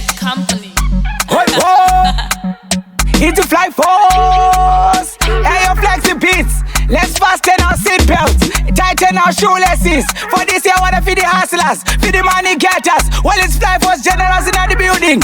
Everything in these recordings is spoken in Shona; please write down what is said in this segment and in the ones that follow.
Bad Company. It's a fly force. Hey, your flexi beats. Let's fasten our seatbelts, tighten our shoelaces. For this year, I wanna feed the hustlers, feed the money getters. Well, it's fly force generals in the building.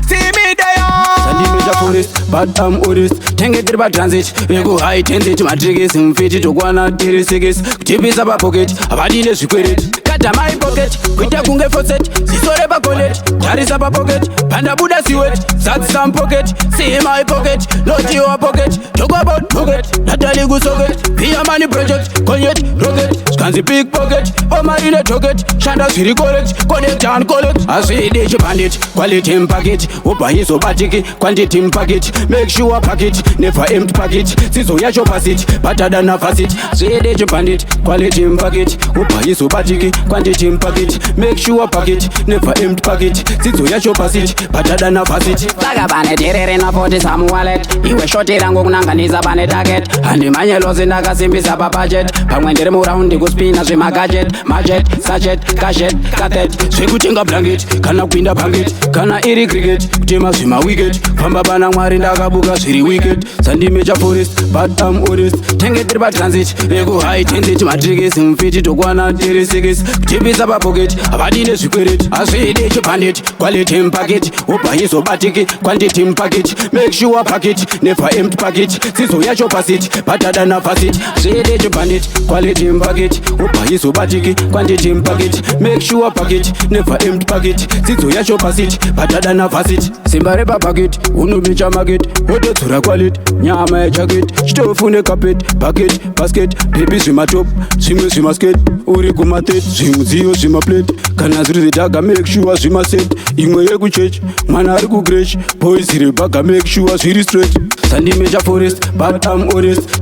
See me there. Sandy major forest, but I'm honest. Tenge driba transit, we go high transit. Matrix, mfiti to guana, tiri sigis. Tipi saba pocket, abadile squaret. Kata my pocket, kuita kunge faucet. Sisore ba collet, tari saba pocket. Panda buda siwet, sat some pocket. See my pocket, not your pocket. Talk about pocket, Natalie go socket. Pia money project, cognac, rocket. Scansi big pocket, oh marine toget. Shanda city collect, connect and collect. I say they bandit, quality in package. Opa is obatiki, quantity in package. Make sure package, never empty package. Siso ya show passage, better than a facet. Say they bandit, quality in package. Opa is obatiki, quantity in package. Make sure package, never empty package. Siso ya show passage, better than a facet. Saga bane terere na forty some wallet. Iwe shoti rangu kunanganiza bane target. Andi manye lozi ndakasimbisa pa budget. Pamwe ndiri muraundi kuspina zvema gadget. Majet, sachet, cachet, catet. Zvekutenga blanket, kana kuinda blanket. Kana iri cricket, kutema zvema wicket. Famba bana mwari ndakabuka zviri wicket. Sandy major forest, but I'm honest. Tenge tiri pa transit, ego high transit. Matrix, mfiti tokwana tiri sigis. Kutipisa pa pocket, abadile squaret. Aswede chipandit, quality in package. Opa iso batiki, quantity in package. Make sure package, never empty package. Siso ya show passage, better than a facet. Aswede chipandit, quality in package. Opa iso batiki, quantity in package. Make sure package, never empty package. Siso ya show passage, better than a facet. Simbarepa packet, unubicha market. Hote tura quality, nyama ya jacket. Stofune carpet, package, basket. Baby swima top, swima skate. Uri kumatet, zio swima plate. Kana ziri daga make sure swima set. Imwe yeku church, mwana ari ku crash. Boys ziri baga make sure ziri straight. Sandy major forest, but I'm honest.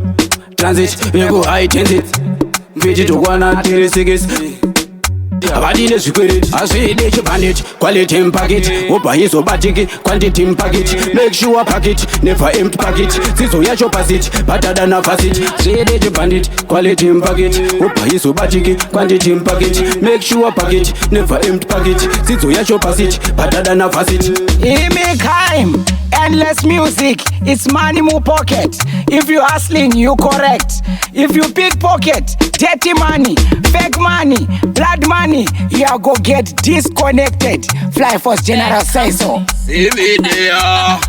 Transit, ego high transit. Mfiti tokwana tiri sigis. Abadile squaret, aswede chipandit. Quality in package, opa iso batiki. Quantity in package, make sure package, never empty package. Siso ya show passage, better than a facet. Aswede chipandit, quality in package. Opa iso batiki, quantity in package. Make sure package, never empty package. Siso ya show passage, better than a facet. Make time, endless music. It's money more pocket. If you hustling, you correct. If you pickpocket, dirty money, fake money, blood money, you are go get disconnected. Fly Force General say so. See me there.